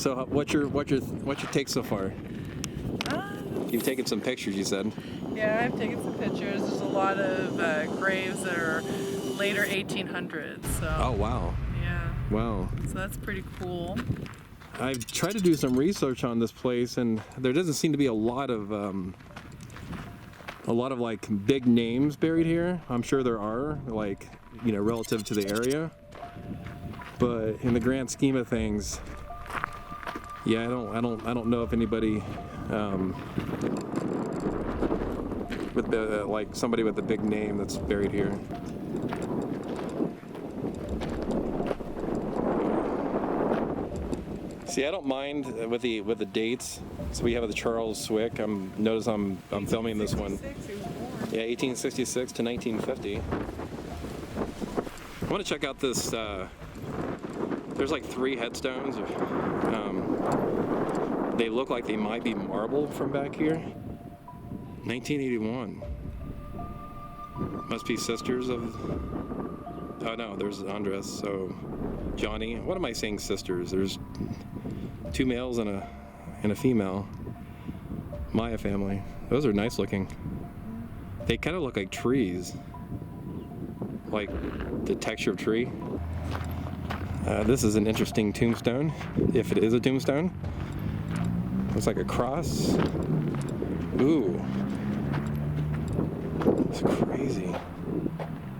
So what's your take so far? You've taken some pictures, you said. Yeah, I've taken some pictures. There's a lot of graves that are later 1800s. So. Oh wow. Yeah. Wow. So that's pretty cool. I've tried to do some research on this place, and there doesn't seem to be a lot of like big names buried here. I'm sure there are, like, you know, relative to the area. But in the grand scheme of things, yeah, I don't know if anybody with the like somebody with a big name that's buried here. See, I don't mind with the dates. So we have the Charles Swick. Notice I'm filming this one. Yeah, 1866 to 1950. I want to check out this. There's like 3 headstones. They look like they might be marble from back here. 1981. Must be sisters of. Oh no, there's Andres. So Johnny. What am I saying? Sisters. There's 2 males and a female. Maya family. Those are nice looking. They kind of look like trees. Like the texture of tree. This is an interesting tombstone, if it is a tombstone. Looks like a cross. Ooh. It's crazy.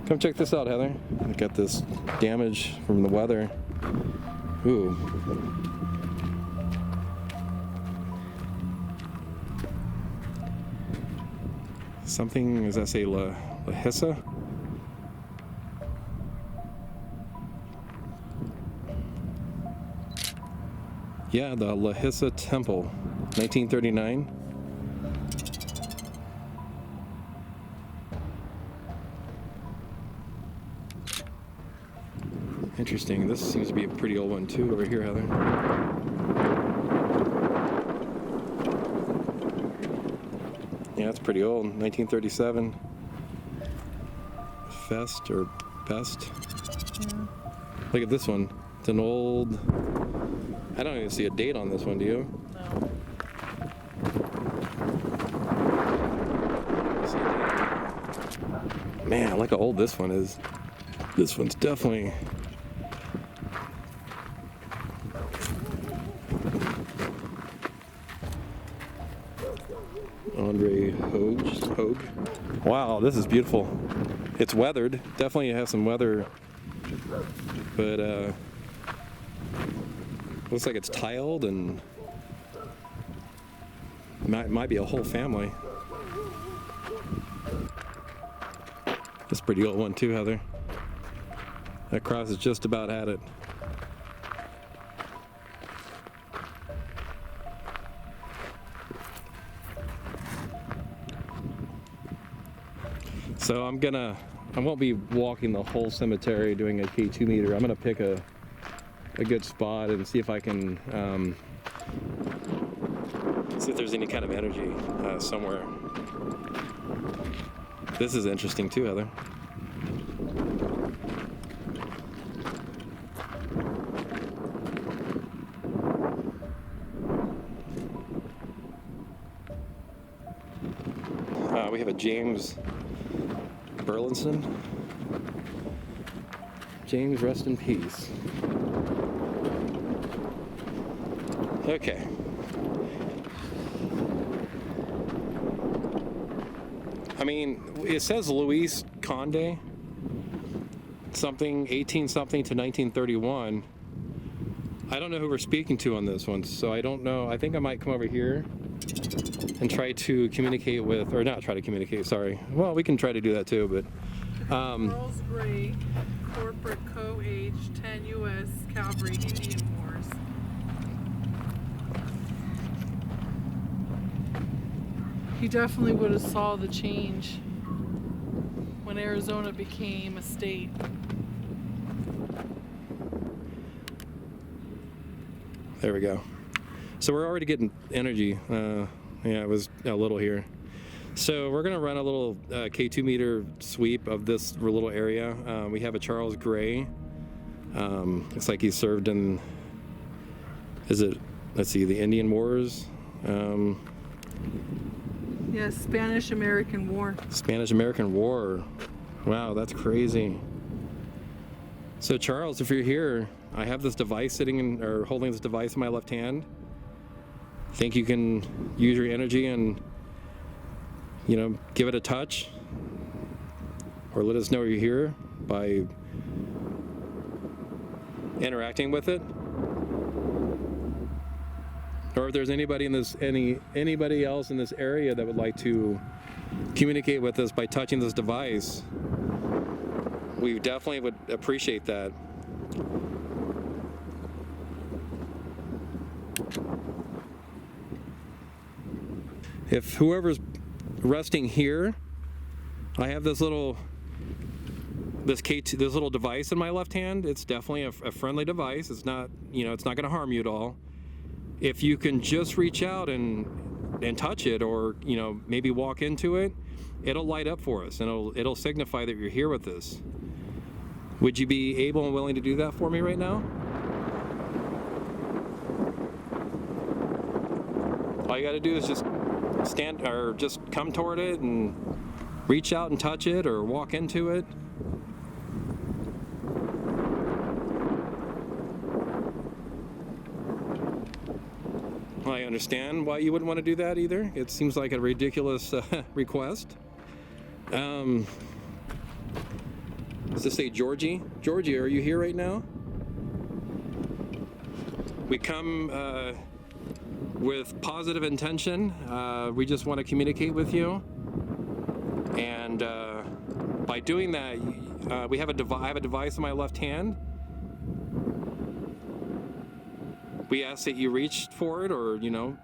Come check this out, Heather. I got this damage from the weather. Ooh. Something, does that say Lahissa? Yeah, the Lahissa Temple, 1939. Interesting. This seems to be a pretty old one too over here, Heather. Yeah, it's pretty old. 1937. Fest or Best. Yeah. Look at this one. It's an old. I don't even see a date on this one, do you? No. Man, look how old this one is. This one's definitely. Andre Hogue. Wow, this is beautiful. It's weathered. Definitely has some weather, but looks like it's tiled and might be a whole family. That's a pretty old one too, Heather. That cross is just about at it. So I won't be walking the whole cemetery doing a K2 meter. I'm gonna pick a good spot and see if I can see if there's any kind of energy somewhere. This is interesting too, Heather. We have a James Burlinson. James, rest in peace. Okay. I mean, it says Luis Conde, something, 18 something to 1931. I don't know who we're speaking to on this one, so I don't know. I think I might come over here and try to communicate with, or not try to communicate, sorry. Well, we can try to do that too, but. Charles Gray, corporate co-age 10 U.S. Cavalry Indian Wars. He definitely would have saw the change when Arizona became a state. There we go. So we're already getting energy. Yeah, it was a little here. So we're gonna run a little K2 meter sweep of this little area. We have a Charles Gray. Looks like he served in, is it let's see, the Indian Wars. Yes, Spanish-American War. Spanish-American War. Wow, that's crazy. So Charles, if you're here, I have this device or holding this device in my left hand. Think you can use your energy and, you know, give it a touch? Or let us know you're here by interacting with it? Or if there's anybody in this, anybody else in this area that would like to communicate with us by touching this device, we definitely would appreciate that. If whoever's resting here, I have this little device in my left hand. It's definitely a friendly device. It's not, you know, it's not going to harm you at all. If you can just reach out and touch it, or, you know, maybe walk into it, it'll light up for us, and it'll signify that you're here with us. Would you be able and willing to do that for me right now? All you got to do is just stand, or just come toward it and reach out and touch it, or walk into it. I understand why you wouldn't want to do that either. It seems like a ridiculous request. Does this say Georgie? Georgie, are you here right now? We come with positive intention. We just want to communicate with you. And by doing that, I have a device in my left hand. We ask that you reach for it, or, you know,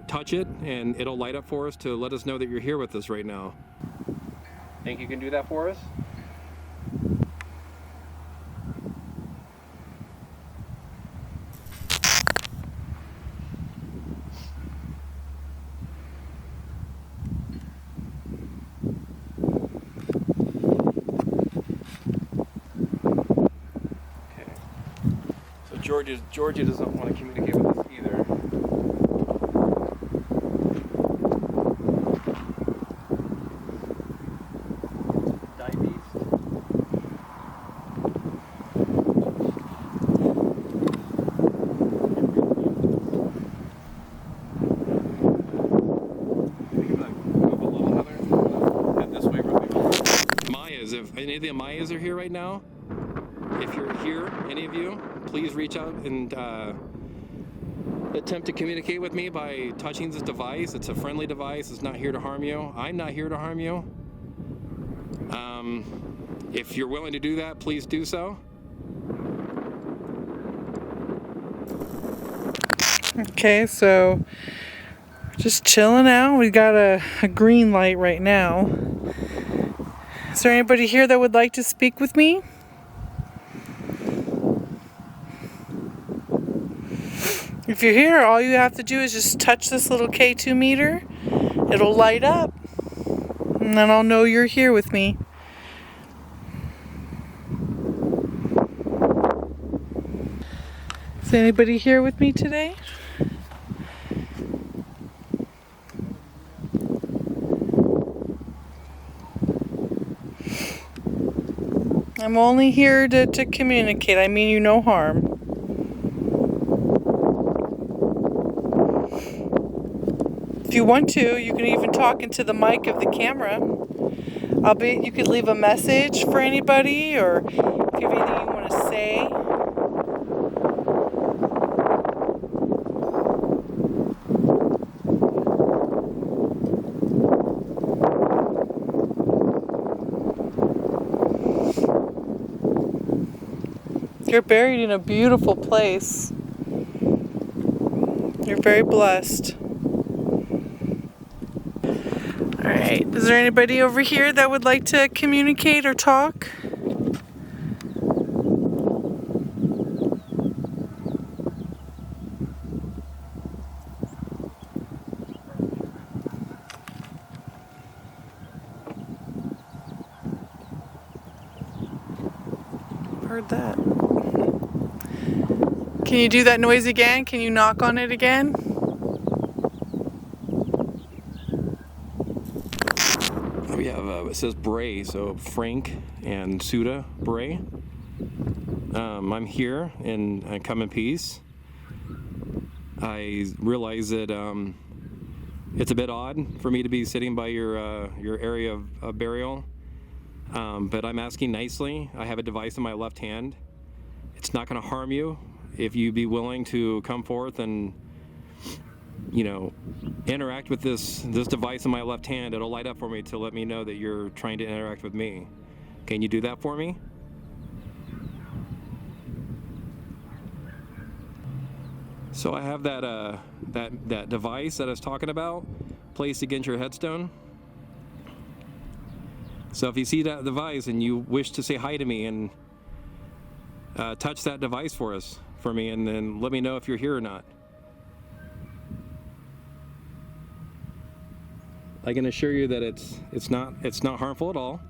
touch it, and it'll light up for us to let us know that you're here with us right now. Think you can do that for us? Georgia doesn't want to communicate with us either. Dive east. Move a little, Heather. Head this way really well. Mayas, if any of the Mayas are here right now, if you're here, any of you, please reach out and attempt to communicate with me by touching this device. It's a friendly device. It's not here to harm you. I'm not here to harm you. If you're willing to do that, please do so. Okay, so just chilling out. We got a green light right now. Is there anybody here that would like to speak with me? If you're here, all you have to do is just touch this little K2 meter. It'll light up. And then I'll know you're here with me. Is anybody here with me today? I'm only here to communicate. I mean you no harm. If you want to, you can even talk into the mic of the camera. You could leave a message for anybody, or if you have anything you want to say. You're buried in a beautiful place. You're very blessed. Alright, is there anybody over here that would like to communicate or talk? Heard that. Can you do that noise again? Can you knock on it again? We have, it says Brays, so Frank and Suda Bray. I'm here and I come in peace. I realize that it's a bit odd for me to be sitting by your area of burial, but I'm asking nicely. I have a device in my left hand. It's not going to harm you if you be willing to come forth and, you know, interact with this device in my left hand. It'll light up for me to let me know that you're trying to interact with me. Can you do that for me? So I have that device that I was talking about placed against your headstone. So if you see that device and you wish to say hi to me, and touch that device for me, and then let me know if you're here or not. I can assure you that it's not harmful at all.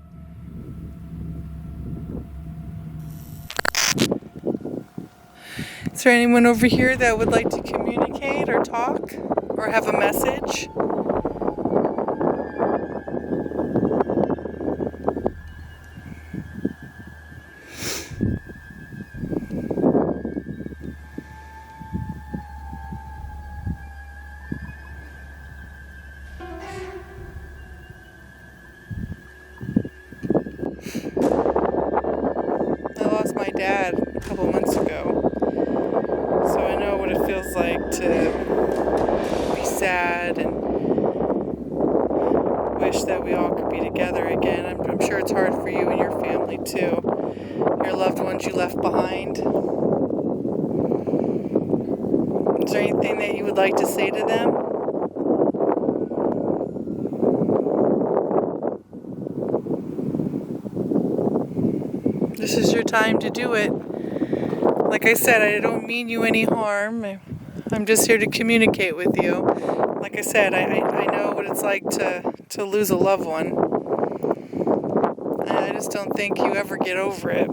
Is there anyone over here that would like to communicate or talk or have a message? I lost my dad a couple months ago, so I know what it feels like to be sad and wish that we all could be together again. I'm sure it's hard for you and your family too, your loved ones you left behind. Is there anything that you would like to say to them? This is your time to do it. Like I said, I don't mean you any harm. I'm just here to communicate with you. Like I said, I know what it's like to lose a loved one. And I just don't think you ever get over it.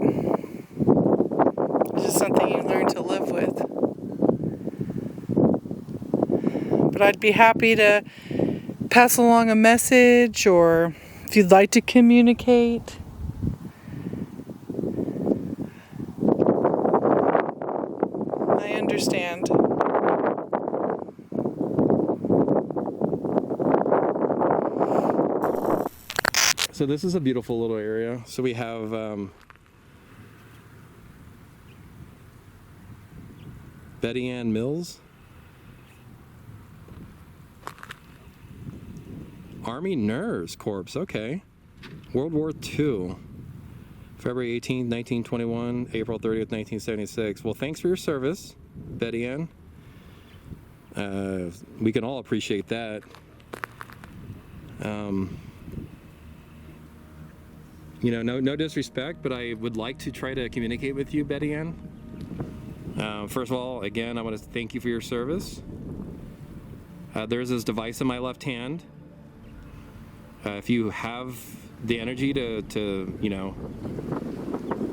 It's just something you learn to live with. But I'd be happy to pass along a message, or if you'd like to communicate. I understand. So this is a beautiful little area. So we have Betty Ann Mills, Army Nurse Corps. Okay, World War II. February 18th, 1921, April 30th, 1976. Well, thanks for your service, Betty Ann. We can all appreciate that. You know, no disrespect, but I would like to try to communicate with you, Betty Ann. First of all, again, I want to thank you for your service. There's this device in my left hand. If you have the energy to you know,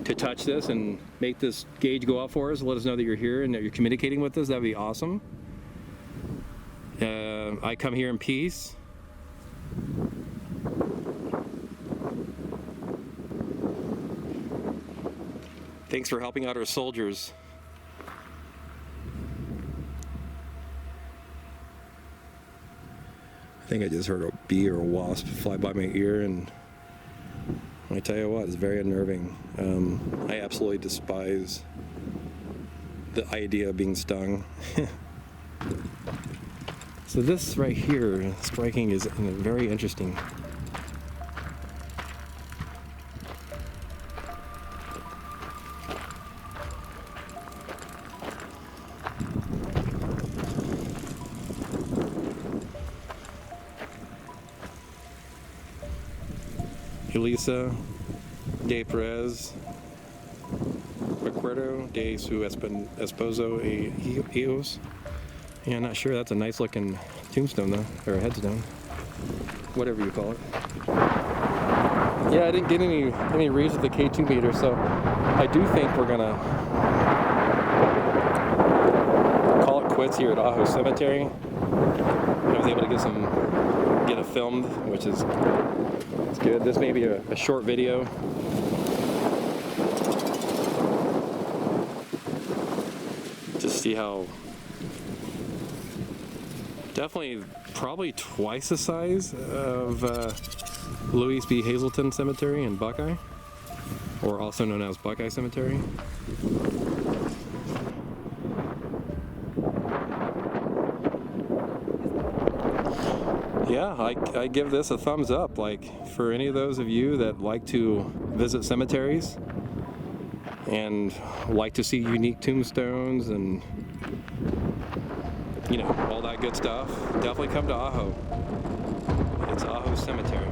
to touch this and make this gauge go up for us, let us know that you're here and that you're communicating with us, that'd be awesome. I come here in peace. Thanks for helping out our soldiers. I think I just heard a bee or a wasp fly by my ear, and I tell you what, it's very unnerving. I absolutely despise the idea of being stung. So this right here, striking, is very interesting. Lahissa de Perez, Pecoraro de su esposo e hijos. Yeah, I'm not sure. That's a nice looking tombstone though, or a headstone, whatever you call it. Yeah, I didn't get any reads with the K2 meter, so I do think we're gonna woods here at Ajo Cemetery. I was able to get it filmed, which is it's good. This may be a short video. Just see how definitely probably twice the size of Louis B. Hazelton Cemetery in Buckeye, or also known as Buckeye Cemetery. Yeah, I give this a thumbs up. Like, for any of those of you that like to visit cemeteries and like to see unique tombstones and, you know, all that good stuff, definitely come to Ajo. It's Ajo Cemetery.